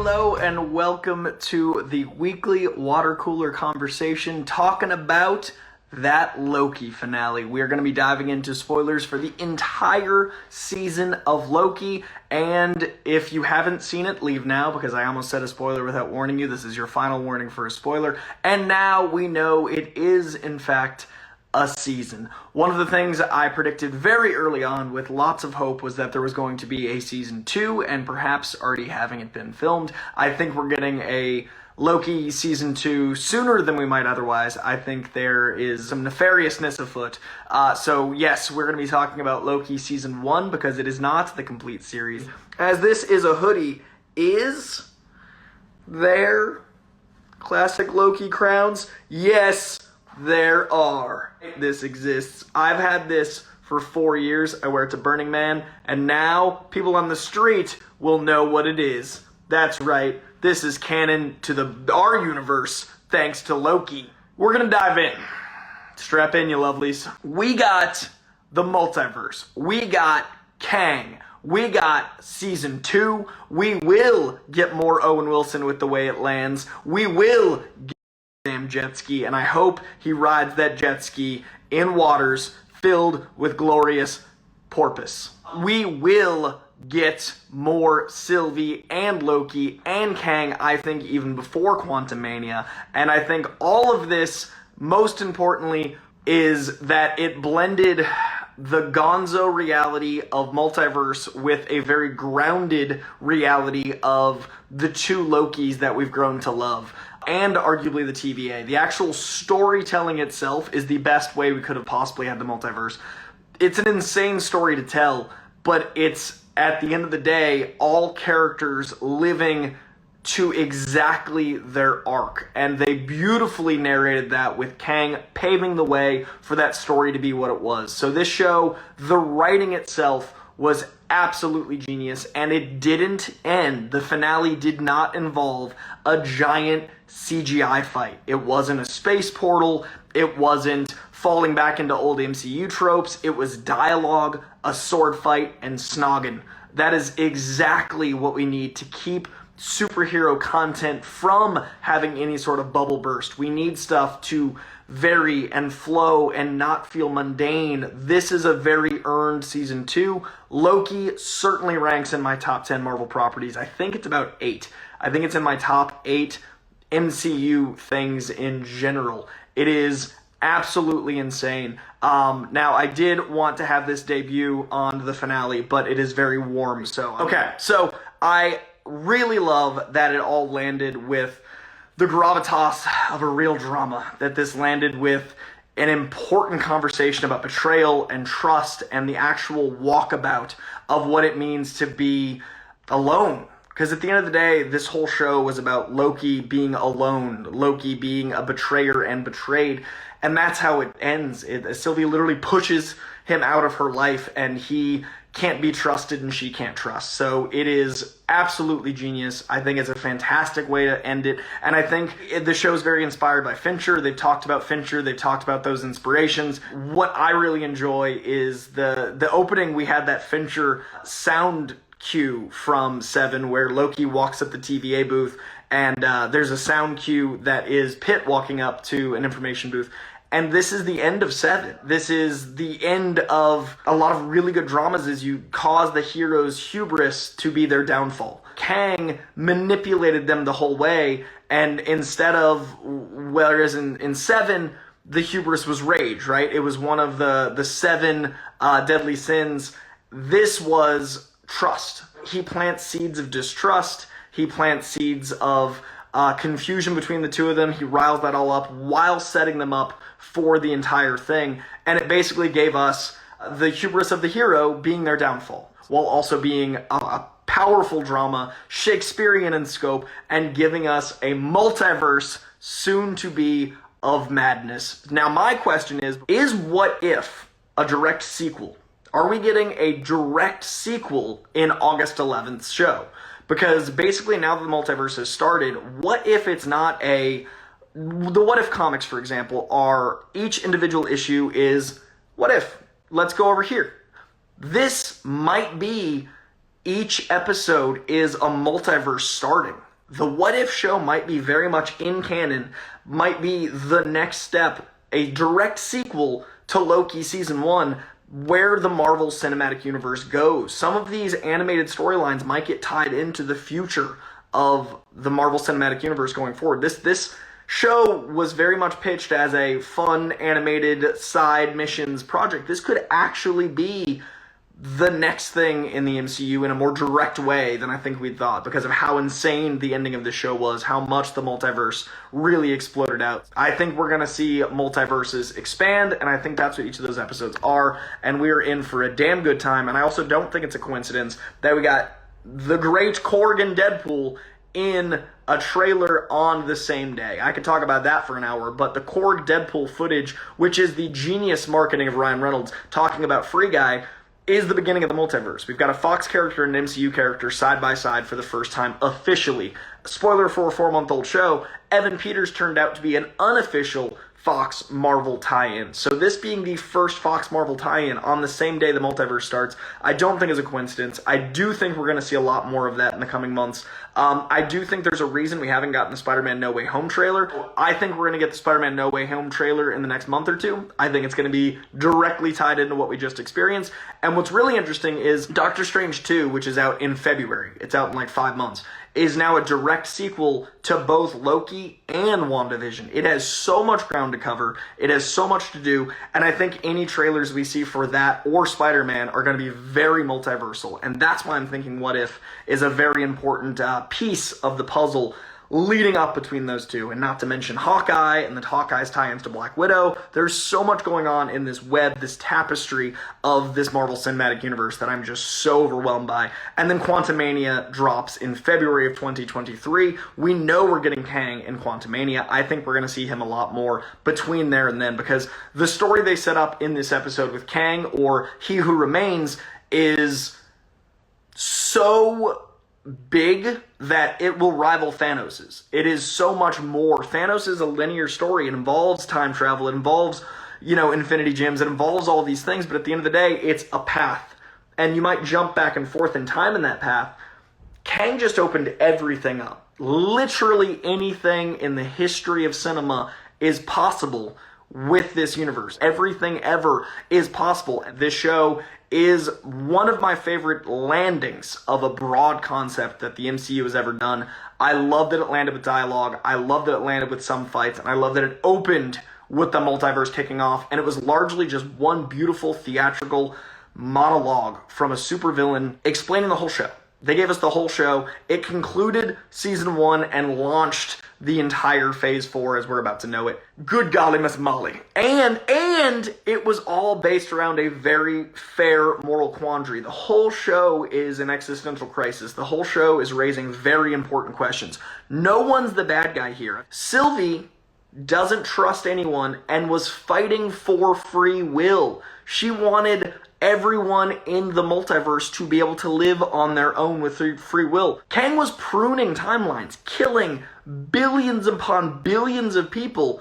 Hello and welcome to the weekly water cooler conversation talking about that Loki finale. We are going to be diving into spoilers for the entire season of Loki, and if you haven't seen it, leave now because I almost said a spoiler without warning you. This is your final warning for a spoiler, and now we know it is in fact a season. One of the things I predicted very early on with lots of hope was that there was going to be a season 2 and perhaps already having it been filmed. I think we're getting a Loki season 2 sooner than we might otherwise. I think there is some nefariousness afoot. So yes, we're going to be talking about Loki season 1 because it is not the complete series. As this is a hoodie, is there classic Loki crowns? Yes, there are. This exists. I've had this for 4 years. I wear it to Burning Man, and now people on the street will know what it is. That's right. This is canon to our universe, thanks to Loki. We're gonna dive in. Strap in, you lovelies. We got the multiverse. We got Kang. We got season 2. We will get more Owen Wilson with the way it lands. We will get damn jet ski, and I hope he rides that jet ski in waters filled with glorious porpoise. We will get more Sylvie and Loki and Kang, I think even before Quantumania, and I think all of this, most importantly, is that it blended the gonzo reality of multiverse with a very grounded reality of the two Lokis that we've grown to love, and arguably the TVA. The actual storytelling itself is the best way we could have possibly had the multiverse. It's an insane story to tell, but it's, at the end of the day, all characters living to exactly their arc. And they beautifully narrated that with Kang paving the way for that story to be what it was. So this show, the writing itself was absolutely genius, and it didn't end. The finale did not involve a giant CGI fight. It wasn't a space portal. It wasn't falling back into old MCU tropes. It was dialogue, a sword fight, and snogging. That is exactly what we need to keep superhero content from having any sort of bubble burst. We need stuff to vary and flow and not feel mundane. This is a very earned season 2. Loki certainly ranks in my top 10 Marvel properties. I think it's about 8. I think it's in my top 8 MCU things in general. It is absolutely insane. Now, I did want to have this debut on the finale, but it is very warm, so... Okay, so I really love that it all landed with the gravitas of a real drama, that this landed with an important conversation about betrayal and trust and the actual walkabout of what it means to be alone. Because at the end of the day, this whole show was about Loki being alone, Loki being a betrayer and betrayed, and that's how it ends. Sylvie literally pushes him out of her life, and he can't be trusted and she can't trust. So it is absolutely genius. I think it's a fantastic way to end it, and I think the show is very inspired by Fincher. They've talked about Fincher, they've talked about those inspirations. What I really enjoy is the opening. We had that Fincher sound cue from 7 where Loki walks up the TVA booth, and there's a sound cue that is Pitt walking up to an information booth. And this is the end of 7. This is the end of a lot of really good dramas, as you cause the hero's hubris to be their downfall. Kang manipulated them the whole way, and instead of, whereas in 7, the hubris was rage, right? It was one of the 7 deadly sins. This was trust. He plants seeds of distrust. He plants seeds of confusion between the two of them. He riles that all up while setting them up for the entire thing. And it basically gave us the hubris of the hero being their downfall, while also being a powerful drama, Shakespearean in scope, and giving us a multiverse soon to be of madness. Now, my question is What If a direct sequel? Are we getting a direct sequel in August 11th's show? Because basically now that the multiverse has started, what if it's not the What If comics, for example, are each individual issue is, what if? Let's go over here. This might be each episode is a multiverse starting. the What If show might be very much in canon, might be the next step, a direct sequel to Loki Season 1, where the Marvel Cinematic Universe goes. Some of these animated storylines might get tied into the future of the Marvel Cinematic Universe going forward. This show was very much pitched as a fun, animated side missions project. This could actually be the next thing in the MCU in a more direct way than I think we thought, because of how insane the ending of the show was, how much the multiverse really exploded out. I think we're going to see multiverses expand, and I think that's what each of those episodes are, and we're in for a damn good time. And I also don't think it's a coincidence that we got the great Korg and Deadpool in a trailer on the same day. I could talk about that for an hour, but the Korg Deadpool footage, which is the genius marketing of Ryan Reynolds talking about Free Guy, is the beginning of the multiverse. We've got a Fox character and an MCU character side by side for the first time officially. Spoiler for a 4-month-old show, Evan Peters turned out to be an unofficial Fox Marvel tie-in. So this being the first Fox Marvel tie-in on the same day the multiverse starts, I don't think is a coincidence. I do think we're going to see a lot more of that in the coming months. I do think there's a reason we haven't gotten the Spider-Man No Way Home trailer. I think we're going to get the Spider-Man No Way Home trailer in the next month or two. I think it's going to be directly tied into what we just experienced. And what's really interesting is Doctor Strange 2, which is out in February, it's out in like 5 months, is now a direct sequel to both Loki and WandaVision. It has so much ground to cover. It has so much to do. And I think any trailers we see for that or Spider-Man are going to be very multiversal. And that's why I'm thinking What If is a very important piece of the puzzle leading up between those two. And not to mention Hawkeye and the Hawkeye's tie-ins to Black Widow. There's so much going on in this web, this tapestry of this Marvel Cinematic Universe that I'm just so overwhelmed by. And then Quantumania drops in February of 2023. We know we're getting Kang in Quantumania. I think we're going to see him a lot more between there and then, because the story they set up in this episode with Kang, or He Who Remains, is so big that it will rival Thanos's. It is so much more. Thanos is a linear story. It involves time travel. It involves, infinity gems. It involves all these things, but at the end of the day, it's a path. And you might jump back and forth in time in that path. Kang just opened everything up. Literally anything in the history of cinema is possible with this universe. Everything ever is possible. This show is one of my favorite landings of a broad concept that the MCU has ever done. I love that it landed with dialogue. I love that it landed with some fights. And I love that it opened with the multiverse kicking off. And it was largely just one beautiful theatrical monologue from a supervillain explaining the whole show. They gave us the whole show. It concluded season 1 and launched the entire phase 4 as we're about to know it. Good golly, Miss Molly. And it was all based around a very fair moral quandary. The whole show is an existential crisis. The whole show is raising very important questions. No one's the bad guy here. Sylvie doesn't trust anyone and was fighting for free will. She wanted everyone in the multiverse to be able to live on their own with free will. Kang was pruning timelines, killing billions upon billions of people.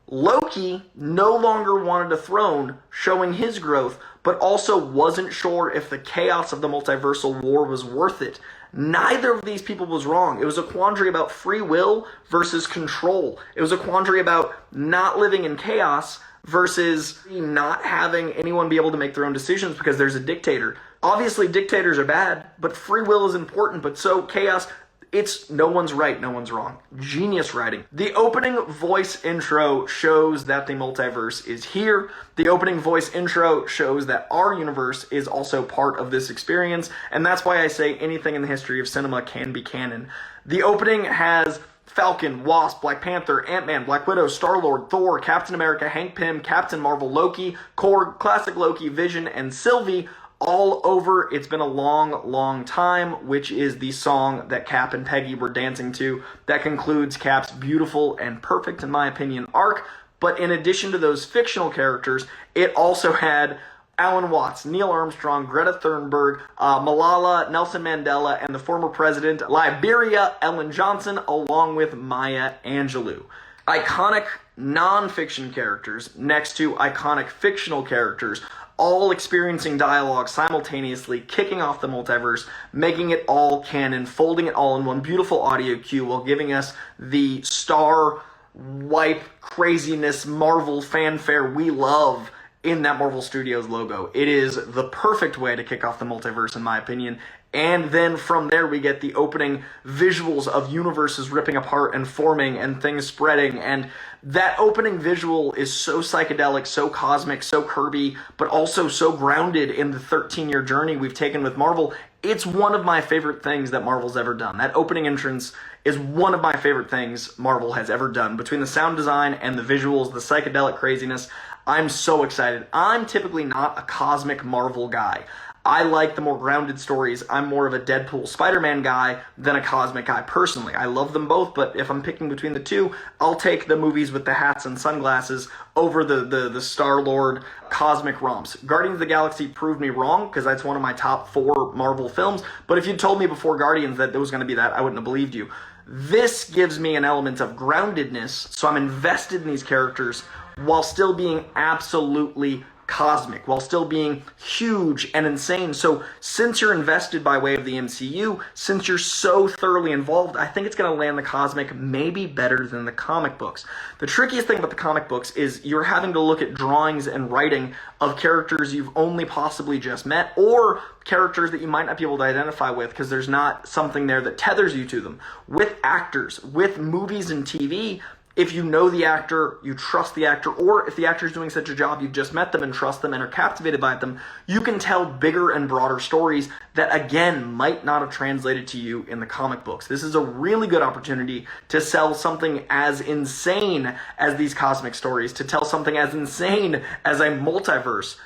Loki no longer wanted a throne, showing his growth, but also wasn't sure if the chaos of the multiversal war was worth it. Neither of these people was wrong. It was a quandary about free will versus control. It was a quandary about not living in chaos versus not having anyone be able to make their own decisions because there's a dictator. Obviously, dictators are bad, but free will is important, but so chaos. It's no one's right, no one's wrong. Genius writing. The opening voice intro shows that the multiverse is here. The opening voice intro shows that our universe is also part of this experience, and that's why I say anything in the history of cinema can be canon. The opening has Falcon, Wasp, Black Panther, Ant-Man, Black Widow, Star-Lord, Thor, Captain America, Hank Pym, Captain Marvel, Loki, Korg, Classic Loki, Vision, and Sylvie all over It's Been a Long, Long Time, which is the song that Cap and Peggy were dancing to. That concludes Cap's beautiful and perfect, in my opinion, arc. But in addition to those fictional characters, it also had Alan Watts, Neil Armstrong, Greta Thunberg, Malala, Nelson Mandela, and the former president, Liberia, Ellen Johnson, along with Maya Angelou. Iconic non-fiction characters next to iconic fictional characters, all experiencing dialogue simultaneously, kicking off the multiverse, making it all canon, folding it all in one beautiful audio cue while giving us the star wipe craziness Marvel fanfare we love in that Marvel Studios logo. It is the perfect way to kick off the multiverse, in my opinion. And then from there we get the opening visuals of universes ripping apart and forming and things spreading. And that opening visual is so psychedelic, so cosmic, so Kirby, but also so grounded in the 13-year journey we've taken with Marvel. It's one of my favorite things that Marvel's ever done. That opening entrance is one of my favorite things Marvel has ever done. Between the sound design and the visuals, the psychedelic craziness, I'm so excited. I'm typically not a cosmic Marvel guy. I like the more grounded stories. I'm more of a Deadpool Spider-Man guy than a cosmic guy personally. I love them both, but if I'm picking between the two, I'll take the movies with the hats and sunglasses over the Star-Lord cosmic romps. Guardians of the Galaxy proved me wrong because that's one of my top 4 Marvel films, but if you told me before Guardians that there was going to be that, I wouldn't have believed you. This gives me an element of groundedness, so I'm invested in these characters while still being absolutely cosmic, while still being huge and insane. So since you're invested by way of the MCU, since you're so thoroughly involved, I think it's going to land the cosmic maybe better than the comic books. The trickiest thing about the comic books is you're having to look at drawings and writing of characters you've only possibly just met, or characters that you might not be able to identify with because there's not something there that tethers you to them. With actors, with movies and TV, if you know the actor, you trust the actor, or if the actor is doing such a job, you've just met them and trust them and are captivated by them, you can tell bigger and broader stories that, again, might not have translated to you in the comic books. This is a really good opportunity to sell something as insane as these cosmic stories, to tell something as insane as a multiverse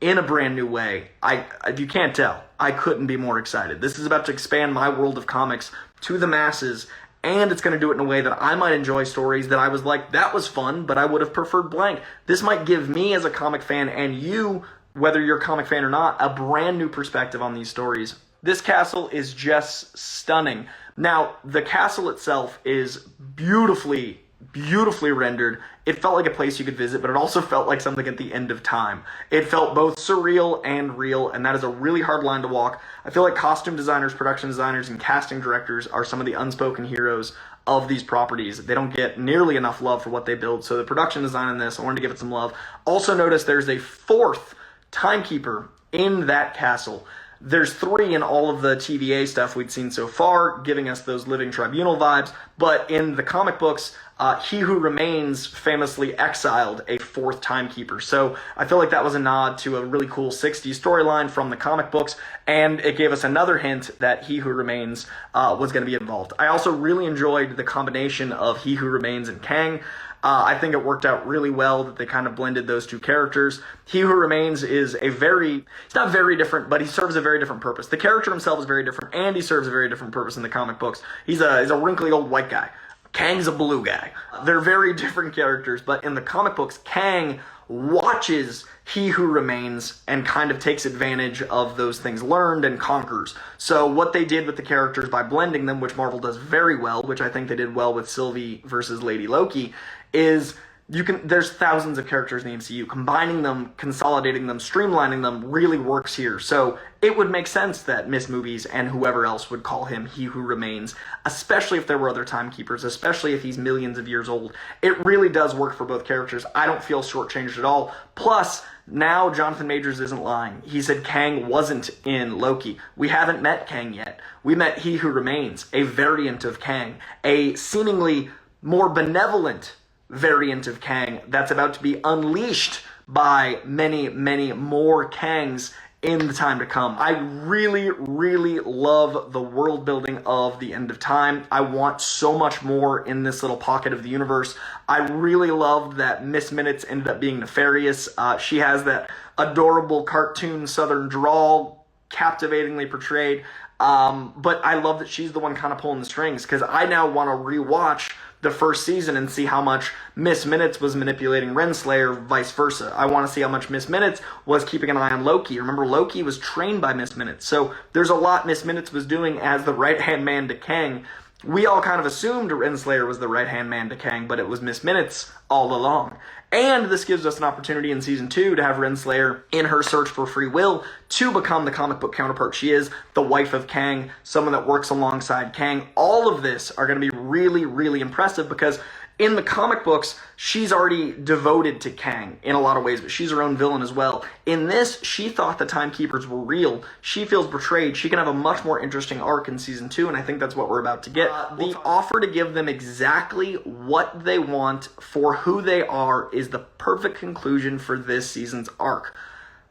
in a brand new way. If you can't tell, I couldn't be more excited. This is about to expand my world of comics to the masses, and it's going to do it in a way that I might enjoy stories that I was like, that was fun, but I would have preferred blank. This might give me as a comic fan, and you, whether you're a comic fan or not, a brand new perspective on these stories. This castle is just stunning. Now, the castle itself is beautifully rendered. It felt like a place you could visit, but it also felt like something at the end of time. It felt both surreal and real, and that is a really hard line to walk. I feel like costume designers, production designers, and casting directors are some of the unspoken heroes of these properties. They don't get nearly enough love for what they build, so the production design in this, I wanted to give it some love. Also notice there's a 4th timekeeper in that castle. There's 3 in all of the TVA stuff we'd seen so far, giving us those living tribunal vibes, but in the comic books, He Who Remains famously exiled a 4th timekeeper. So I feel like that was a nod to a really cool 60s storyline from the comic books, and it gave us another hint that He Who Remains was going to be involved. I also really enjoyed the combination of He Who Remains and Kang. I think it worked out really well that they kind of blended those two characters. He Who Remains is he's not very different, but he serves a very different purpose. The character himself is very different, and he serves a very different purpose in the comic books. He's a wrinkly old white guy. Kang's a blue guy. They're very different characters, but in the comic books, Kang watches He Who Remains and kind of takes advantage of those things learned and conquers. So what they did with the characters by blending them, which Marvel does very well, which I think they did well with Sylvie versus Lady Loki, is there's thousands of characters in the MCU. Combining them, consolidating them, streamlining them really works here. So it would make sense that Miss Movies and whoever else would call him He Who Remains, especially if there were other timekeepers, especially if he's millions of years old. It really does work for both characters. I don't feel shortchanged at all. Plus, now Jonathan Majors isn't lying. He said Kang wasn't in Loki. We haven't met Kang yet. We met He Who Remains, a variant of Kang, a seemingly more benevolent variant of Kang that's about to be unleashed by many, many more Kangs in the time to come. I really, really love the world building of the End of Time. I want so much more in this little pocket of the universe. I really loved that Miss Minutes ended up being nefarious. She has that adorable cartoon southern drawl, captivatingly portrayed. But I love that she's the one kind of pulling the strings, because I now want to rewatch the first season and see how much Miss Minutes was manipulating Renslayer, vice versa. I want to see how much Miss Minutes was keeping an eye on Loki. Remember, Loki was trained by Miss Minutes, so there's a lot Miss Minutes was doing as the right-hand man to Kang. We all kind of assumed Renslayer was the right-hand man to Kang, but it was Miss Minutes all along. And this gives us an opportunity in Season 2 to have Renslayer in her search for free will to become the comic book counterpart she is, the wife of Kang, someone that works alongside Kang. All of this are going to be really, really impressive because in the comic books, she's already devoted to Kang in a lot of ways, but she's her own villain as well. In this, she thought the Timekeepers were real. She feels betrayed. She can have a much more interesting arc in Season 2, and I think that's what we're about to get. The offer to give them exactly what they want for who they are is the perfect conclusion for this season's arc.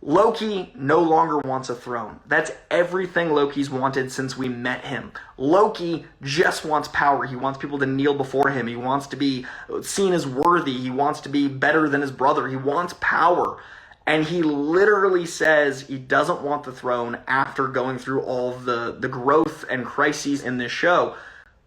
Loki no longer wants a throne. That's everything Loki's wanted since we met him. Loki just wants power. He wants people to kneel before him. He wants to be seen as worthy. He wants to be better than his brother. He wants power. And he literally says he doesn't want the throne after going through all the growth and crises in this show.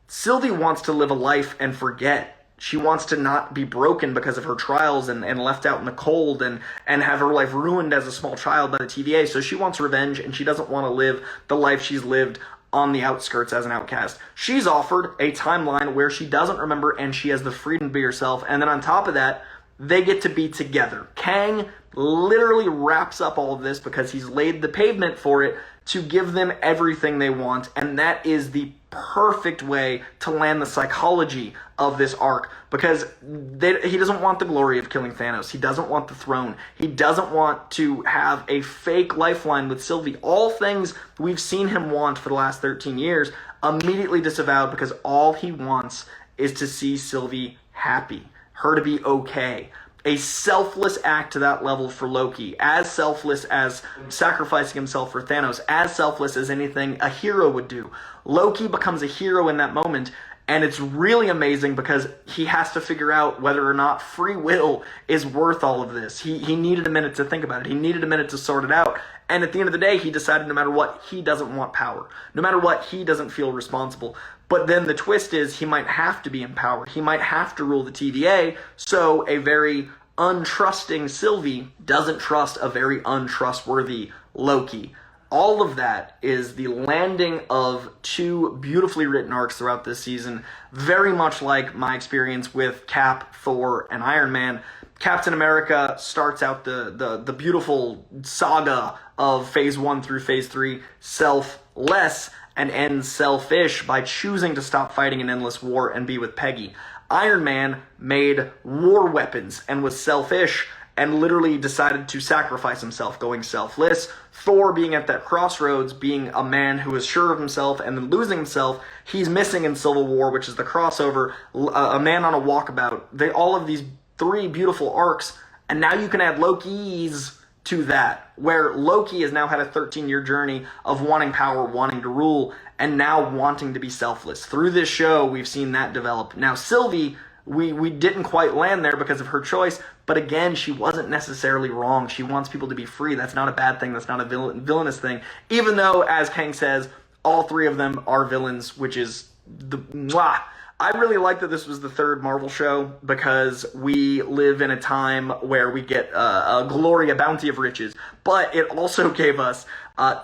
Sylvie wants to live a life and forget. She wants to not be broken because of her trials and left out in the cold and have her life ruined as a small child by the TVA. So she wants revenge, and she doesn't want to live the life she's lived on the outskirts as an outcast. She's offered a timeline where she doesn't remember and she has the freedom to be herself. And then on top of that, they get to be together. Kang literally wraps up all of this because he's laid the pavement for it to give them everything they want, and that is the perfect way to land the psychology of this arc, because he doesn't want the glory of killing Thanos. He doesn't want the throne. He doesn't want to have a fake lifeline with Sylvie. All things we've seen him want for the last 13 years, immediately disavowed, because all he wants is to see Sylvie happy, her to be okay. A selfless act to that level for Loki, as selfless as sacrificing himself for Thanos, as selfless as anything a hero would do. Loki becomes a hero in that moment, and it's really amazing because he has to figure out whether or not free will is worth all of this. He needed a minute to think about it. He needed a minute to sort it out. And at the end of the day, he decided no matter what, he doesn't want power. No matter what, he doesn't feel responsible. But then the twist is he might have to be in power. He might have to rule the TVA, so a very untrusting Sylvie doesn't trust a very untrustworthy Loki. All of that is the landing of two beautifully written arcs throughout this season, very much like my experience with Cap, Thor, and Iron Man. Captain America starts out the beautiful saga of Phase 1 through Phase 3, selfless, and ends selfish by choosing to stop fighting an endless war and be with Peggy. Iron Man made war weapons and was selfish and literally decided to sacrifice himself, going selfless. Thor being at that crossroads, being a man who is sure of himself and then losing himself. He's missing in Civil War, which is the crossover, a man on a walkabout. All of these three beautiful arcs, and now you can add Loki's to that, where Loki has now had a 13-year journey of wanting power, wanting to rule, and now wanting to be selfless. Through this show, we've seen that develop. Now, Sylvie, we didn't quite land there because of her choice, but again, she wasn't necessarily wrong. She wants people to be free. That's not a bad thing. That's not a villainous thing. Even though, as Kang says, all three of them are villains, which is the mwah. I really like that this was the third Marvel show because we live in a time where we get a glory, a bounty of riches. But it also gave us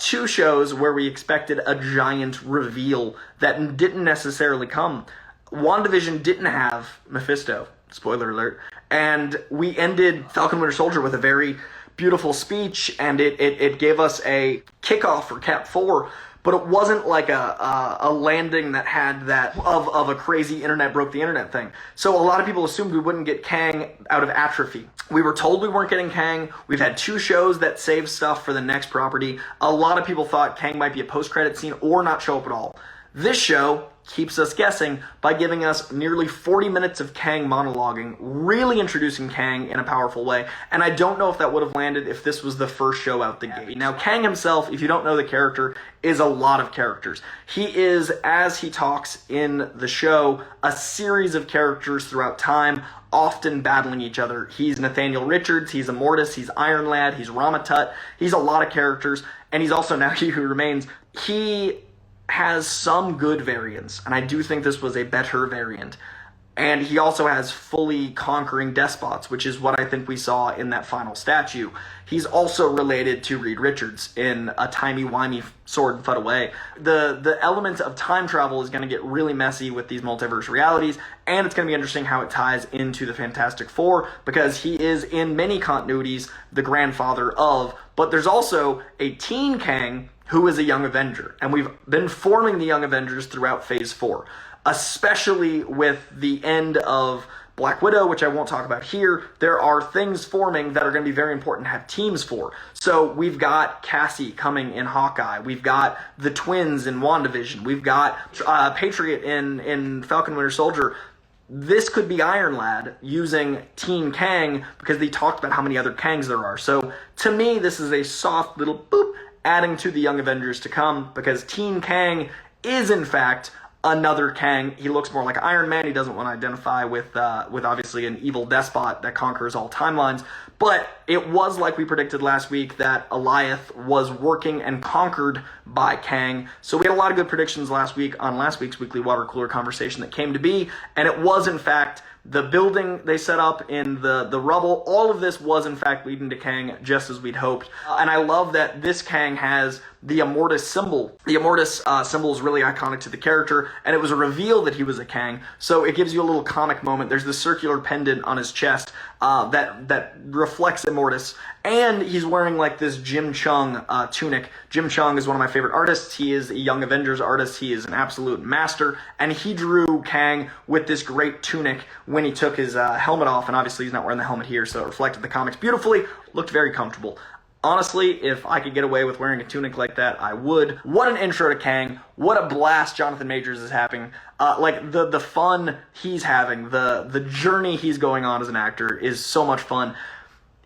two shows where we expected a giant reveal that didn't necessarily come. WandaVision didn't have Mephisto, spoiler alert, and we ended Falcon Winter Soldier with a very beautiful speech, and it gave us a kickoff for Cap 4, but it wasn't like a landing that had that of a crazy internet broke the internet thing. So a lot of people assumed we wouldn't get Kang out of atrophy. We were told we weren't getting Kang. We've had two shows that save stuff for the next property. A lot of people thought Kang might be a post-credit scene or not show up at all. This show keeps us guessing by giving us nearly 40 minutes of Kang monologuing, really introducing Kang in a powerful way, and I don't know if that would have landed if this was the first show out the gate. Now, Kang himself, if you don't know the character, is a lot of characters. He is, as he talks in the show, a series of characters throughout time, often battling each other. He's Nathaniel Richards, he's Immortalus, he's Iron Lad, he's Ramatut, he's a lot of characters, and he's also Now He Who Remains. He has some good variants, and I do think this was a better variant. And he also has fully conquering despots, which is what I think we saw in that final statue. He's also related to Reed Richards in a timey-wimey sword and foot away. The element of time travel is going to get really messy with these multiverse realities, and it's going to be interesting how it ties into the Fantastic Four, because he is, in many continuities, the grandfather of, but there's also a teen Kang who is a young Avenger, and we've been forming the young Avengers throughout Phase 4, especially with the end of Black Widow, which I won't talk about here. There are things forming that are going to be very important to have teams for. So we've got Cassie coming in Hawkeye. We've got the twins in WandaVision. We've got Patriot in Falcon Winter Soldier. This could be Iron Lad using Teen Kang, because they talked about how many other Kangs there are. So to me, this is a soft little boop adding to the Young Avengers to come, because Teen Kang is in fact another Kang. He looks more like Iron Man. He doesn't want to identify with obviously an evil despot that conquers all timelines. But it was like we predicted last week that Alioth was working and conquered by Kang. So we had a lot of good predictions last week on last week's weekly water cooler conversation that came to be. And it was, in fact, the building they set up in the rubble. All of this was, in fact, leading to Kang, just as we'd hoped. And I love that this Kang has the Immortalus Symbol. The Immortalus Symbol is really iconic to the character, and it was a reveal that he was a Kang. So it gives you a little comic moment. There's this circular pendant on his chest that reflects Immortalus, and he's wearing like this Jim Chung tunic. Jim Chung is one of my favorite artists. He is a Young Avengers artist. He is an absolute master, and he drew Kang with this great tunic when he took his helmet off, and obviously he's not wearing the helmet here, so it reflected the comics beautifully. Looked very comfortable. Honestly, if I could get away with wearing a tunic like that, I would. What an intro to Kang. What a blast Jonathan Majors is having. Like, the fun he's having, the journey he's going on as an actor is so much fun.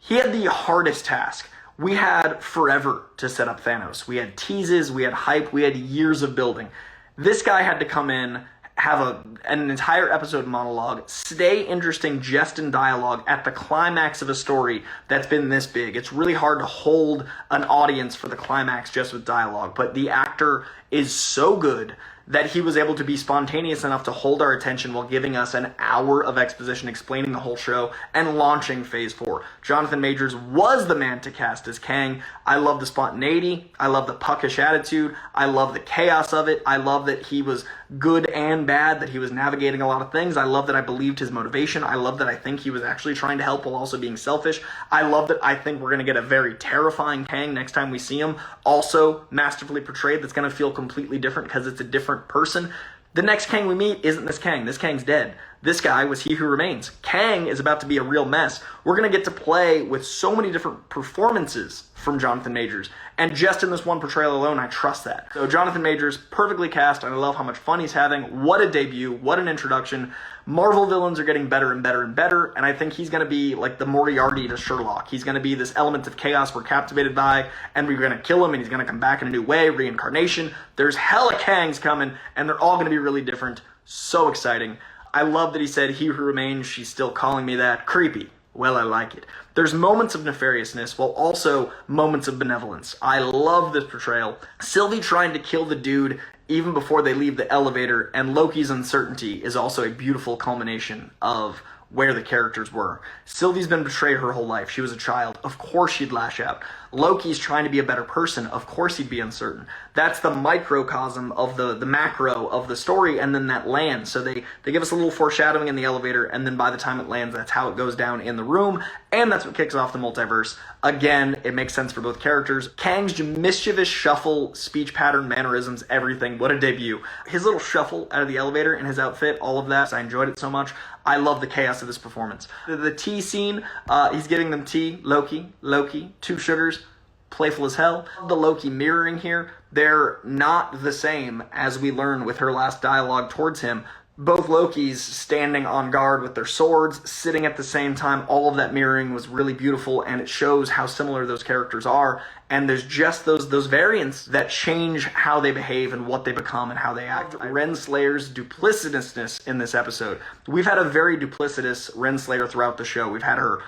He had the hardest task. We had forever to set up Thanos. We had teases, we had hype, we had years of building. This guy had to come in, have an entire episode monologue, stay interesting just in dialogue at the climax of a story that's been this big. It's really hard to hold an audience for the climax just with dialogue, but the actor is so good that he was able to be spontaneous enough to hold our attention while giving us an hour of exposition explaining the whole show and launching Phase 4. Jonathan Majors was the man to cast as Kang. I love the spontaneity. I love the puckish attitude. I love the chaos of it. I love that he was good and bad, that he was navigating a lot of things. I love that I believed his motivation. I love that I think he was actually trying to help while also being selfish. I love that I think we're going to get a very terrifying Kang next time we see him, also masterfully portrayed, that's going to feel completely different because it's a different person. The next Kang we meet isn't this Kang. This Kang's dead. This guy was He Who Remains. Kang is about to be a real mess. We're going to get to play with so many different performances from Jonathan Majors. And just in this one portrayal alone, I trust that. So Jonathan Majors, perfectly cast, and I love how much fun he's having. What a debut. What an introduction. Marvel villains are getting better and better and better, and I think he's going to be like the Moriarty to Sherlock. He's going to be this element of chaos we're captivated by, and we're going to kill him, and he's going to come back in a new way, reincarnation. There's hella Kangs coming, and they're all going to be really different. So exciting. I love that he said, "He Who Remains," she's still calling me that. Creepy. Well, I like it. There's moments of nefariousness while also moments of benevolence. I love this portrayal. Sylvie trying to kill the dude even before they leave the elevator, and Loki's uncertainty is also a beautiful culmination of where the characters were. Sylvie's been betrayed her whole life. She was a child. Of course she'd lash out. Loki's trying to be a better person. Of course he'd be uncertain. That's the microcosm of the macro of the story, and then that lands. So they give us a little foreshadowing in the elevator, and then by the time it lands, that's how it goes down in the room, and that's what kicks off the multiverse. Again, it makes sense for both characters. Kang's mischievous shuffle, speech pattern, mannerisms, everything. What a debut. His little shuffle out of the elevator in his outfit, all of that. I enjoyed it so much. I love the chaos of this performance. The tea scene, he's giving them tea. Loki, 2 sugars, playful as hell. The Loki mirroring here, they're not the same as we learn with her last dialogue towards him. Both Lokis standing on guard with their swords, sitting at the same time. All of that mirroring was really beautiful, and it shows how similar those characters are. and there's just those variants that change how they behave and what they become and how they act. Renslayer's duplicitousness in this episode. We've had a very duplicitous Renslayer throughout the show. We've had her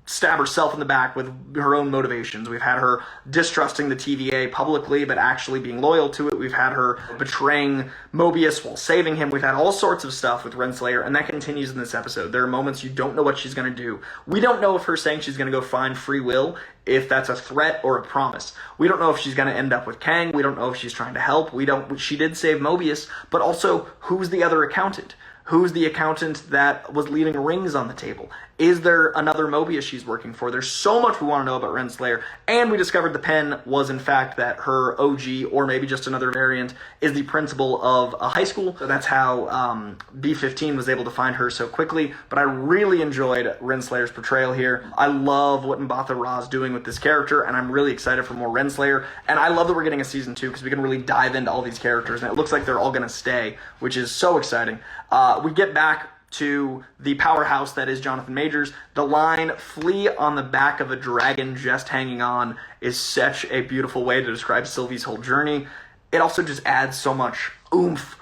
stab herself in the back with her own motivations. We've had her distrusting the TVA publicly, but actually being loyal to it. We've had her betraying Mobius while saving him. We've had all sorts of stuff with Renslayer, and that continues in this episode. There are moments you don't know what she's going to do. We don't know if her saying she's going to go find free will, if that's a threat or a promise. We don't know if she's going to end up with Kang. We don't know if she's trying to help. She did save Mobius, but also, who's the other accountant? Who's the accountant that was leaving rings on the table? Is there another Mobius she's working for? There's so much we want to know about Renslayer, and we discovered the pen was in fact that her OG, or maybe just another variant, is the principal of a high school. So that's how B-15 was able to find her so quickly, but I really enjoyed Renslayer's portrayal here. I love what Mbatha-Raw is doing with this character, and I'm really excited for more Renslayer, and I love that we're getting a season 2 because we can really dive into all these characters, and it looks like they're all going to stay, which is so exciting. We get back to the powerhouse that is Jonathan Majors. The line, "flee on the back of a dragon just hanging on," is such a beautiful way to describe Sylvie's whole journey. It also just adds so much oomph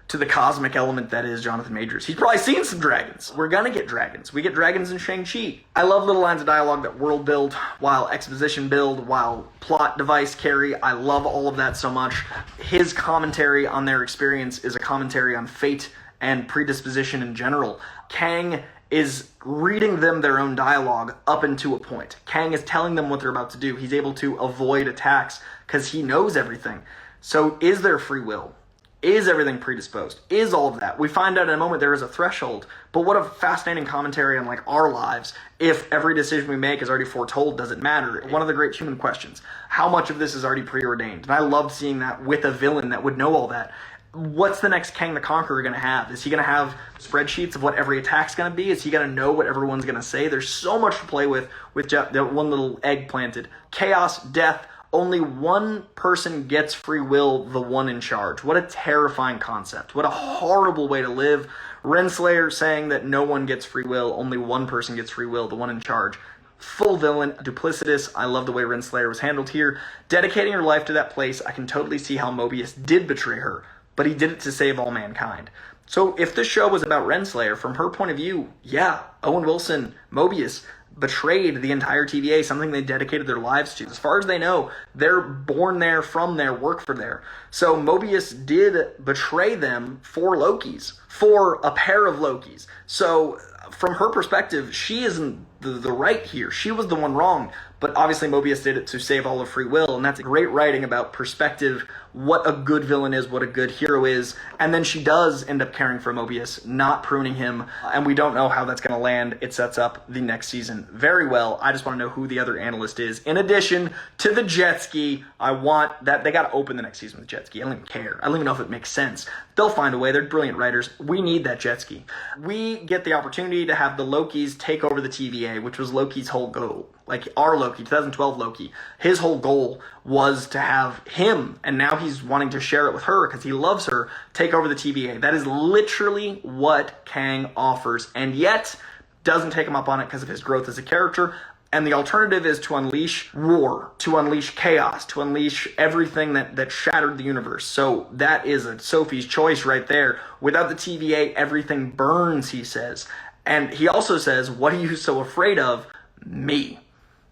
to the cosmic element that is Jonathan Majors. He's probably seen some dragons. We're gonna get dragons. We get dragons in Shang-Chi. I love little lines of dialogue that world build, while exposition build, while plot device carry. I love all of that so much. His commentary on their experience is a commentary on fate and predisposition in general. Kang is reading them their own dialogue up into a point. Kang is telling them what they're about to do. He's able to avoid attacks because he knows everything. So is there free will? Is everything predisposed? Is all of that? We find out in a moment there is a threshold, but what a fascinating commentary on our lives. If every decision we make is already foretold, does it matter? One of the great human questions. How much of this is already preordained? And I loved seeing that with a villain that would know all that. What's the next Kang the Conqueror going to have? Is he going to have spreadsheets of what every attack's going to be? Is he going to know what everyone's going to say? There's so much to play with that one little egg planted. Chaos, death, only one person gets free will, the one in charge. What a terrifying concept. What a horrible way to live. Renslayer saying that no one gets free will, only one person gets free will, the one in charge. Full villain, duplicitous. I love the way Renslayer was handled here. Dedicating her life to that place, I can totally see how Mobius did betray her, but he did it to save all mankind. So if this show was about Renslayer, from her point of view, yeah, Owen Wilson, Mobius, betrayed the entire TVA, something they dedicated their lives to. As far as they know, they're born there, from there, work for there. So Mobius did betray them for Lokis, for a pair of Lokis. So from her perspective, she isn't the right here. She was the one wrong. But obviously Mobius did it to save all of free will, and that's great writing about perspective, what a good villain is, what a good hero is, and then she does end up caring for Mobius, not pruning him, and we don't know how that's going to land. It sets up the next season very well. I just want to know who the other analyst is. In addition to the jet ski, I want that, they got to open the next season with the jet ski. I don't even care. I don't even know if it makes sense. They'll find a way. They're brilliant writers. We need that jet ski. We get the opportunity to have the Lokis take over the TVA, which was Loki's whole goal. Like our Loki, 2012 Loki, his whole goal was to have him, and now he's wanting to share it with her because he loves her, take over the TVA. That is literally what Kang offers, and yet doesn't take him up on it because of his growth as a character. And the alternative is to unleash war, to unleash chaos, to unleash everything that shattered the universe. So that is a Sophie's choice right there. Without the TVA, everything burns, he says. And he also says, what are you so afraid of? Me.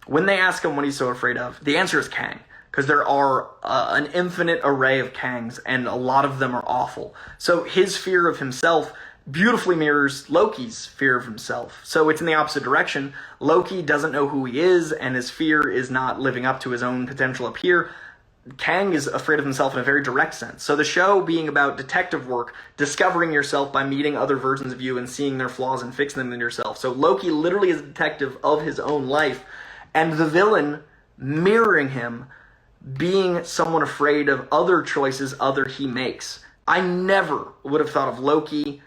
When they ask him what he's so afraid of, the answer is Kang. Because there are an infinite array of Kangs, and a lot of them are awful. So his fear of himself beautifully mirrors Loki's fear of himself. So it's in the opposite direction. Loki doesn't know who he is, and his fear is not living up to his own potential up here. Kang is afraid of himself in a very direct sense. So the show being about detective work, discovering yourself by meeting other versions of you and seeing their flaws and fixing them in yourself. So Loki literally is a detective of his own life, and the villain mirroring him, being someone afraid of other choices he makes. I never would have thought of Loki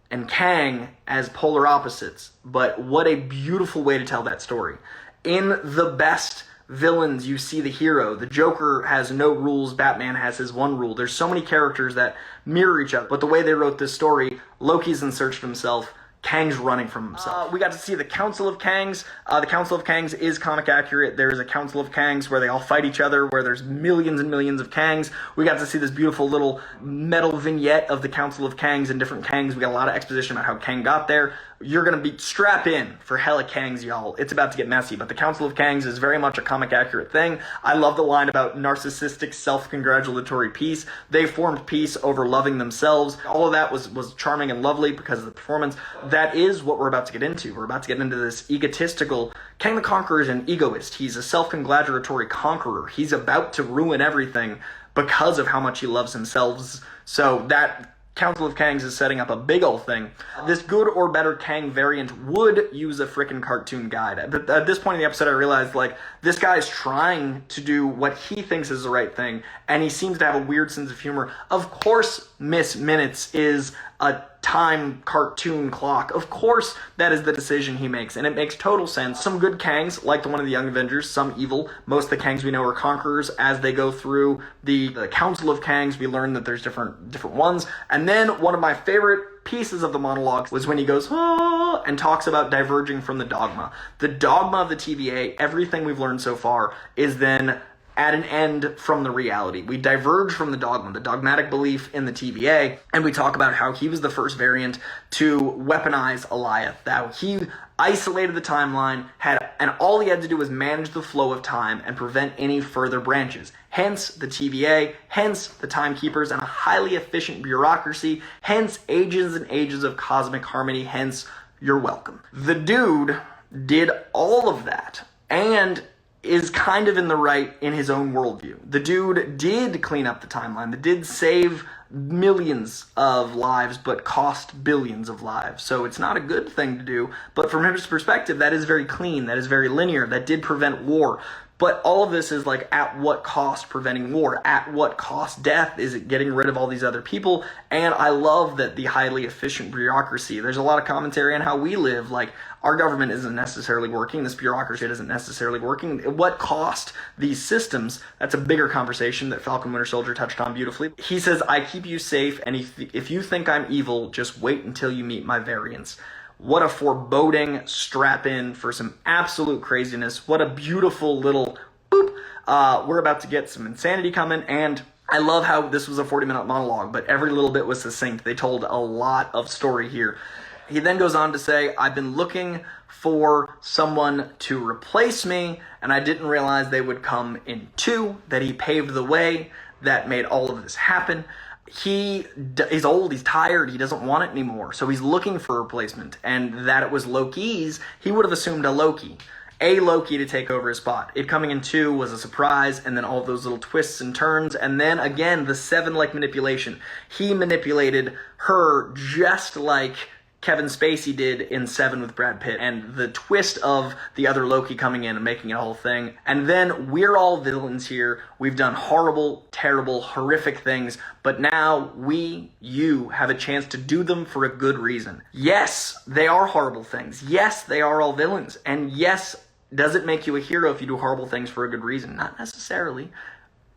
and Kang as polar opposites, but what a beautiful way to tell that story. In the best villains, you see the hero. The Joker has no rules, Batman has his one rule. There's so many characters that mirror each other, but the way they wrote this story, Loki's in search of himself, Kang's running from himself. We got to see the Council of Kangs. The Council of Kangs is comic accurate. There's a Council of Kangs where they all fight each other, where there's millions and millions of Kangs. We got to see this beautiful little metal vignette of the Council of Kangs and different Kangs. We got a lot of exposition about how Kang got there. You're going to be strap in for hella Kangs, y'all. It's about to get messy, but the Council of Kangs is very much a comic accurate thing. I love the line about narcissistic self-congratulatory peace. They formed peace over loving themselves. All of that was charming and lovely because of the performance. That is what we're about to get into. We're about to get into this egotistical... Kang the Conqueror is an egoist. He's a self-congratulatory conqueror. He's about to ruin everything because of how much he loves himself. So that Council of Kangs is setting up a big ol' thing. This good or better Kang variant would use a frickin' cartoon guide. But at this point in the episode, I realized, like, this guy's trying to do what he thinks is the right thing, and he seems to have a weird sense of humor. Of course, Miss Minutes is a time cartoon clock. Of course, that is the decision he makes, and it makes total sense. Some good Kangs, like the one of the Young Avengers, some evil. Most of the Kangs we know are conquerors. As they go through the Council of Kangs, we learn that there's different ones. And then one of my favorite pieces of the monologue was when he goes, ah, and talks about diverging from the dogma. The dogma of the TVA, everything we've learned so far, is then at an end from the reality. We diverge from the dogma, the dogmatic belief in the TVA, and we talk about how he was the first variant to weaponize Alioth. That he isolated the timeline, and all he had to do was manage the flow of time and prevent any further branches. Hence the TVA, hence the Timekeepers, and a highly efficient bureaucracy, hence ages and ages of cosmic harmony, hence you're welcome. The dude did all of that, and is kind of in the right in his own worldview. The dude did clean up the timeline. The did save millions of lives, but cost billions of lives. So it's not a good thing to do, but from his perspective, that is very clean. That is very linear. That did prevent war. But all of this is like, at what cost preventing war? At what cost death? Is it getting rid of all these other people? And I love that the highly efficient bureaucracy, there's a lot of commentary on how we live. Like, our government isn't necessarily working. This bureaucracy isn't necessarily working. At what cost these systems? That's a bigger conversation that Falcon Winter Soldier touched on beautifully. He says, I keep you safe, and if you think I'm evil, just wait until you meet my variants. What a foreboding strap in for some absolute craziness. What a beautiful little boop. We're about to get some insanity coming, and I love how this was a 40-minute monologue, but every little bit was succinct. They told a lot of story here. He then goes on to say, I've been looking for someone to replace me, and I didn't realize they would come in two, that he paved the way, that made all of this happen. He's old, he's tired, he doesn't want it anymore, so he's looking for a replacement, and that it was Loki's, he would have assumed a Loki to take over his spot. It coming in two was a surprise, and then all those little twists and turns, and then again, the Seven-like manipulation. He manipulated her just like Kevin Spacey did in Seven with Brad Pitt, and the twist of the other Loki coming in and making it a whole thing. And then we're all villains here. We've done horrible, terrible, horrific things, but now you have a chance to do them for a good reason. Yes, they are horrible things. Yes, they are all villains. And yes, does it make you a hero if you do horrible things for a good reason? Not necessarily.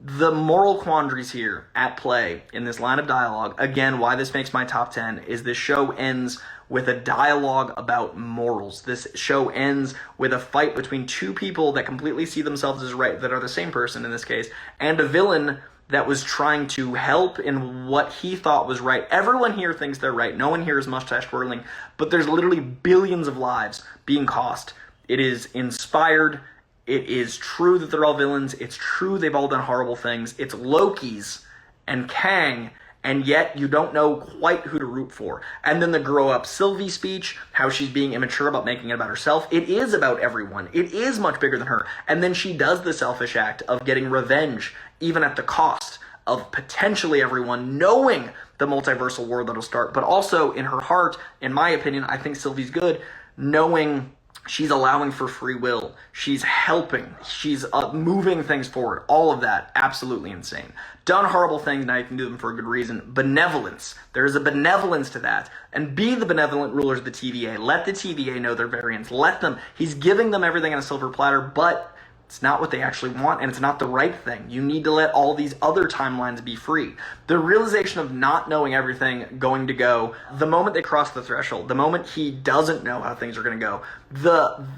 The moral quandaries here at play in this line of dialogue, again, why this makes my top 10, is this show ends with a dialogue about morals. This show ends with a fight between two people that completely see themselves as right, that are the same person in this case, and a villain that was trying to help in what he thought was right. Everyone here thinks they're right. No one here is mustache twirling, but there's literally billions of lives being cost. It is inspired. It is true that they're all villains. It's true they've all done horrible things. It's Loki's and Kang, and yet you don't know quite who to root for. And then the grow-up Sylvie speech, how she's being immature about making it about herself. It is about everyone. It is much bigger than her. And then she does the selfish act of getting revenge, even at the cost of potentially everyone, knowing the multiversal war that'll start. But also in her heart, in my opinion, I think Sylvie's good, knowing she's allowing for free will. She's helping. She's moving things forward. All of that, absolutely insane. Done horrible things, now you can do them for a good reason. Benevolence. There is a benevolence to that. And be the benevolent rulers of the TVA. Let the TVA know their variants. Let them. He's giving them everything on a silver platter, but It's not what they actually want, and it's not the right thing. You need to let all these other timelines be free. The realization of not knowing everything going to go, the moment they cross the threshold, the moment he doesn't know how things are going to go,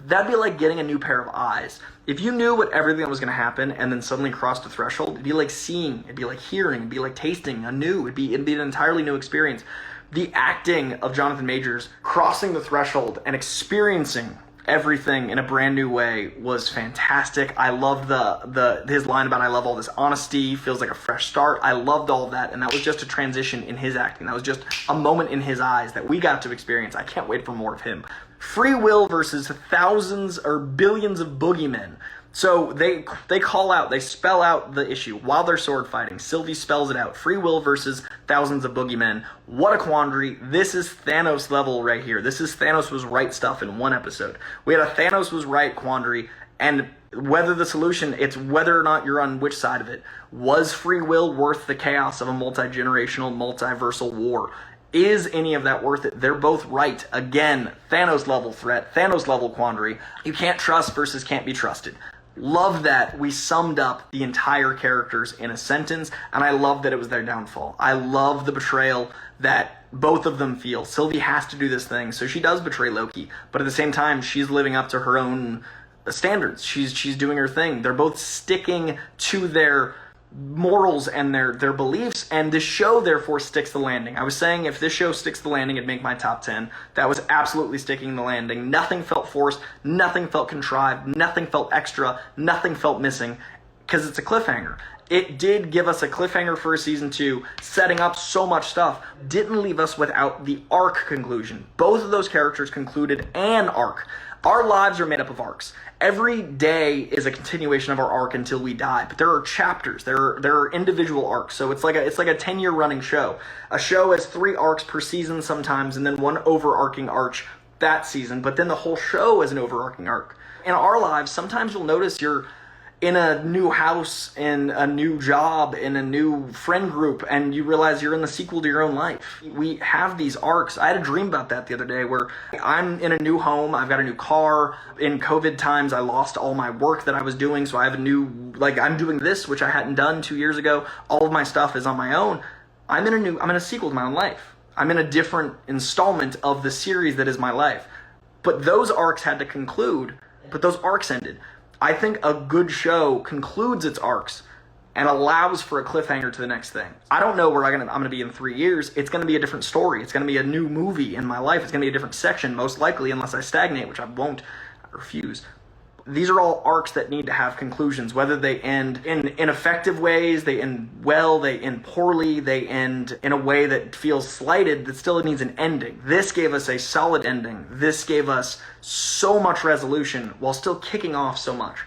that'd be like getting a new pair of eyes. If you knew what everything that was going to happen and then suddenly crossed the threshold, it'd be like seeing, it'd be like hearing, it'd be like tasting anew. It'd be an entirely new experience. The acting of Jonathan Majors crossing the threshold and experiencing everything in a brand new way was fantastic. I loved his line about "I love all this honesty, feels like a fresh start." I loved all of that, and that was just a transition in his acting. That was just a moment in his eyes that we got to experience. I can't wait for more of him. Free will versus thousands or billions of boogeymen. So they call out, they spell out the issue while they're sword fighting. Sylvie spells it out. Free will versus thousands of boogeymen. What a quandary. This is Thanos level right here. This is Thanos was right stuff in one episode. We had a Thanos was right quandary, and whether the solution, it's whether or not you're on which side of it. Was free will worth the chaos of a multi-generational, multiversal war? Is any of that worth it? They're both right. Again, Thanos level threat, Thanos level quandary. You can't trust versus can't be trusted. Love that we summed up the entire characters in a sentence, and I love that it was their downfall. I love the betrayal that both of them feel. Sylvie has to do this thing, so she does betray Loki, but at the same time, she's living up to her own standards. She's doing her thing. They're both sticking to their morals and their beliefs, and this show therefore sticks the landing. I was saying if this show sticks the landing, it'd make my top 10. That was absolutely sticking the landing. Nothing felt forced, nothing felt contrived, nothing felt extra, nothing felt missing, because it's a cliffhanger. It did give us a cliffhanger for season 2, setting up so much stuff. Didn't leave us without the arc conclusion. Both of those characters concluded an arc. Our lives are made up of arcs. Every day is a continuation of our arc until we die. But there are chapters. There are individual arcs. So it's like a 10-year running show. A show has 3 arcs per season sometimes, and then one overarching arc that season. But then the whole show is an overarching arc. In our lives, sometimes you'll notice you're in a new house, in a new job, in a new friend group, and you realize you're in the sequel to your own life. We have these arcs. I had a dream about that the other day where I'm in a new home, I've got a new car. In COVID times, I lost all my work that I was doing, so I have a new, I'm doing this, which I hadn't done 2 years ago. All of my stuff is on my own. I'm in a sequel to my own life. I'm in a different installment of the series that is my life. But those arcs had to conclude, but those arcs ended. I think a good show concludes its arcs and allows for a cliffhanger to the next thing. I don't know where I'm going to be in 3 years. It's going to be a different story. It's going to be a new movie in my life. It's going to be a different section, most likely, unless I stagnate, which I won't. I refuse. These are all arcs that need to have conclusions, whether they end in ineffective ways, they end well, they end poorly, they end in a way that feels slighted, that still needs an ending. This gave us a solid ending. This gave us so much resolution while still kicking off so much.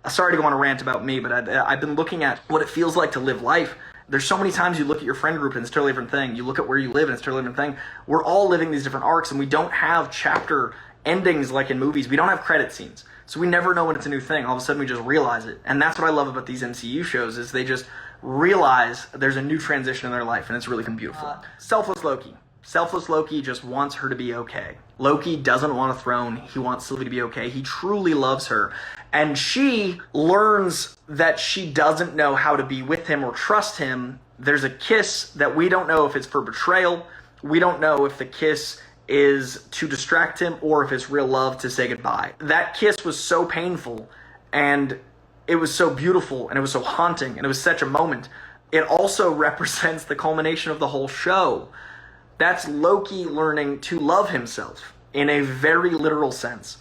Sorry to go on a rant about me, but I've been looking at what it feels like to live life. There's so many times you look at your friend group and it's a totally different thing. You look at where you live and it's a totally different thing. We're all living these different arcs, and we don't have chapter endings like in movies. We don't have credit scenes. So we never know when it's a new thing. All of a sudden we just realize it. And that's what I love about these MCU shows, is they just realize there's a new transition in their life, and it's really been beautiful. Selfless Loki. Selfless Loki just wants her to be okay. Loki doesn't want a throne. He wants Sylvie to be okay. He truly loves her. And she learns that she doesn't know how to be with him or trust him. There's a kiss that we don't know if it's for betrayal. We don't know if the kiss is to distract him or if it's real love to say goodbye. That kiss was so painful, and it was so beautiful, and it was so haunting, and it was such a moment. It also represents the culmination of the whole show. That's Loki learning to love himself in a very literal sense.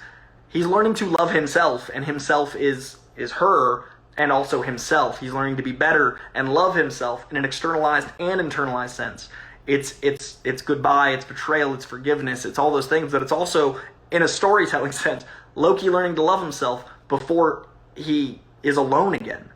He's learning to love himself, and himself is her, and also himself. He's learning to be better and love himself in an externalized and internalized sense. It's goodbye, it's betrayal, it's forgiveness, it's all those things, but it's also, in a storytelling sense, Loki learning to love himself before he is alone again.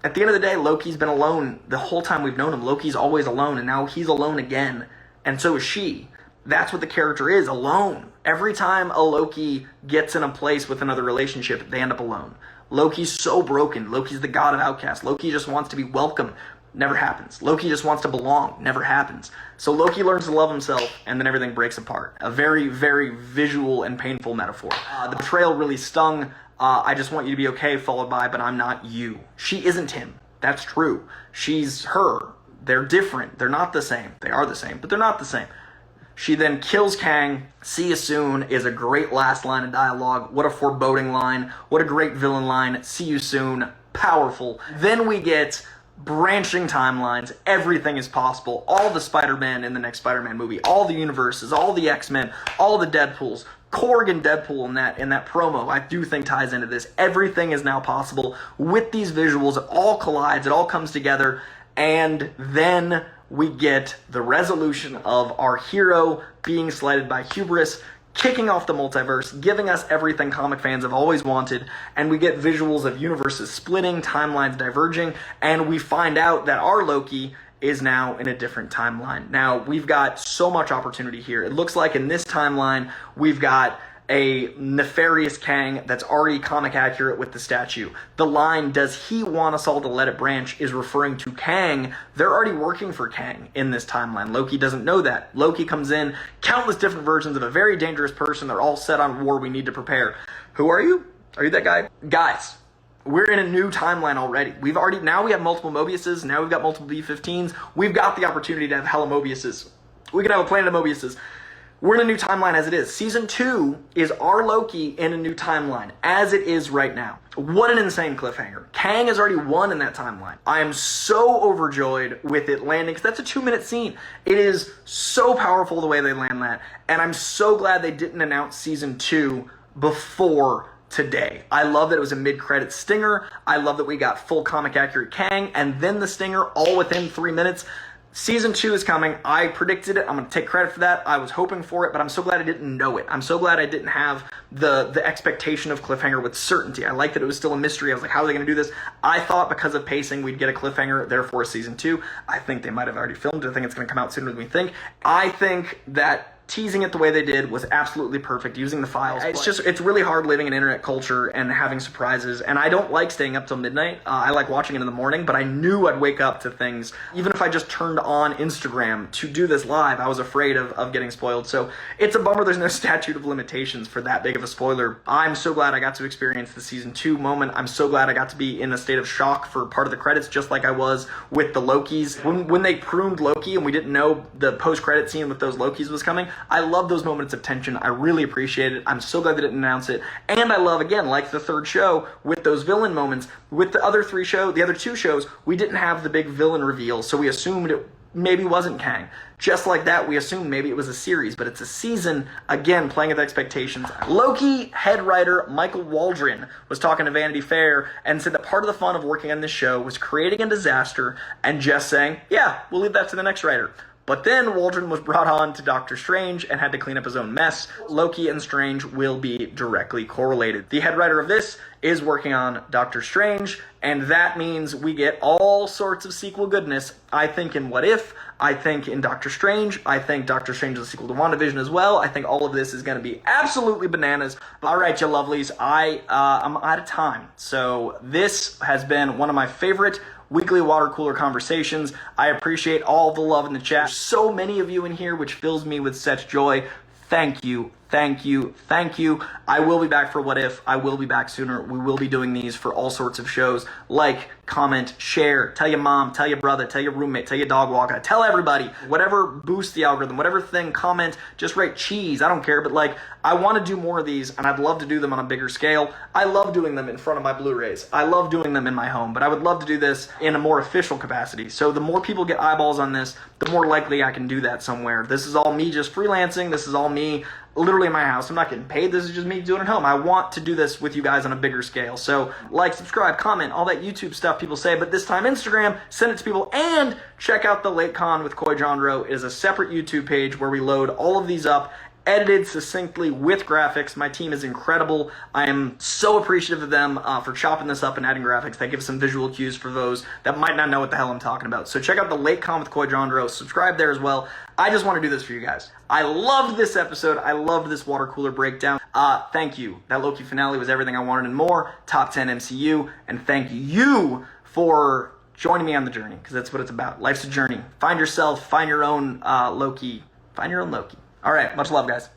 At the end of the day, Loki's been alone the whole time we've known him. Loki's always alone, and now he's alone again, and so is she. That's what the character is, alone. Every time a Loki gets in a place with another relationship, they end up alone. Loki's so broken. Loki's the god of outcasts. Loki just wants to be welcome. Never happens. Loki just wants to belong. Never happens. So Loki learns to love himself, and then everything breaks apart. A very, very visual and painful metaphor. The betrayal really stung. I just want you to be okay, followed by, but I'm not you. She isn't him. That's true. She's her. They're different. They're not the same. They are the same, but they're not the same. She then kills Kang. See you soon is a great last line of dialogue. What a foreboding line. What a great villain line. See you soon. Powerful. Then we get branching timelines. Everything is possible. All the Spider-Man in the next Spider-Man movie. All the universes. All the X-Men. All the Deadpools. Korg and Deadpool in that promo, I do think ties into this. Everything is now possible with these visuals. It all collides. It all comes together. And then we get the resolution of our hero being slighted by hubris, kicking off the multiverse, giving us everything comic fans have always wanted, and we get visuals of universes splitting, timelines diverging, and we find out that our Loki is now in a different timeline. Now, we've got so much opportunity here. It looks like in this timeline, we've got a nefarious Kang that's already comic accurate with the statue. The line, does he want us all to let it branch, is referring to Kang. They're already working for Kang in this timeline. Loki doesn't know that. Loki comes in, countless different versions of a very dangerous person. They're all set on war. We need to prepare. Who are you? Are you that guy? Guys, we're in a new timeline already. Now we have multiple Mobiuses. Now we've got multiple B-15s. We've got the opportunity to have hella Mobiuses. We can have a planet of Mobiuses. We're in a new timeline as it is. Season 2 is our Loki in a new timeline, as it is right now. What an insane cliffhanger. Kang has already won in that timeline. I am so overjoyed with it landing, because that's a 2-minute scene. It is so powerful the way they land that, and I'm so glad they didn't announce Season 2 before today. I love that it was a mid-credit stinger. I love that we got full comic accurate Kang, and then the stinger all within 3 minutes. Season 2 is coming. I predicted it. I'm going to take credit for that. I was hoping for it, but I'm so glad I didn't know it. I'm so glad I didn't have the expectation of cliffhanger with certainty. I like that it was still a mystery. I was like, how are they going to do this? I thought because of pacing, we'd get a cliffhanger, therefore Season 2. I think they might have already filmed it. I think it's going to come out sooner than we think. I think that teasing it the way they did was absolutely perfect, using the files. It's really hard living in internet culture and having surprises, and I don't like staying up till midnight. I like watching it in the morning, but I knew I'd wake up to things. Even if I just turned on Instagram to do this live, I was afraid of getting spoiled. So it's a bummer there's no statute of limitations for that big of a spoiler. I'm so glad I got to experience the Season 2 moment. I'm so glad I got to be in a state of shock for part of the credits, just like I was with the Lokis. When they pruned Loki and we didn't know the post-credit scene with those Lokis was coming, I love those moments of tension. I really appreciate it. I'm so glad they didn't announce it. And I love, again, like the third show, with those villain moments. With the other two shows, we didn't have the big villain reveal, so we assumed it maybe wasn't Kang. Just like that, we assumed maybe it was a series, but it's a season, again, playing with expectations. Loki head writer Michael Waldron was talking to Vanity Fair and said that part of the fun of working on this show was creating a disaster and just saying, yeah, we'll leave that to the next writer. But then Waldron was brought on to Doctor Strange and had to clean up his own mess. Loki and Strange will be directly correlated. The head writer of this is working on Doctor Strange, and that means we get all sorts of sequel goodness. I think in What If, I think in Doctor Strange, I think Doctor Strange is a sequel to WandaVision as well. I think all of this is going to be absolutely bananas. All right, you lovelies, I'm out of time. So this has been one of my favorite weekly water cooler conversations. I appreciate all the love in the chat. There's so many of you in here, which fills me with such joy. Thank you, thank you, thank you. I will be back for What If. I will be back sooner. We will be doing these for all sorts of shows. Like, comment, share, tell your mom, tell your brother, tell your roommate, tell your dog walker, tell everybody. Whatever boosts the algorithm, whatever thing, comment, just write cheese. I don't care, but like, I want to do more of these, and I'd love to do them on a bigger scale. I love doing them in front of my Blu-rays. I love doing them in my home, but I would love to do this in a more official capacity. So the more people get eyeballs on this, the more likely I can do that somewhere. This is all me just freelancing. This is all me literally in my house. I'm not getting paid. This is just me doing it at home. I want to do this with you guys on a bigger scale. So like, subscribe, comment, all that YouTube stuff people say, but this time Instagram, send it to people, and check out the Late Con with Coy Jandreau. It is a separate YouTube page where we load all of these up, edited succinctly with graphics. My team is incredible. I am so appreciative of them for chopping this up and adding graphics. That gives some visual cues for those that might not know what the hell I'm talking about. So check out the Late Con with Coy Jandreau. Subscribe there as well. I just want to do this for you guys. I loved this episode. I loved this water cooler breakdown. Thank you. That Loki finale was everything I wanted and more. Top 10 MCU. And thank you for joining me on the journey, because that's what it's about. Life's a journey. Find yourself. Find your own Loki. Find your own Loki. All right, much love, guys.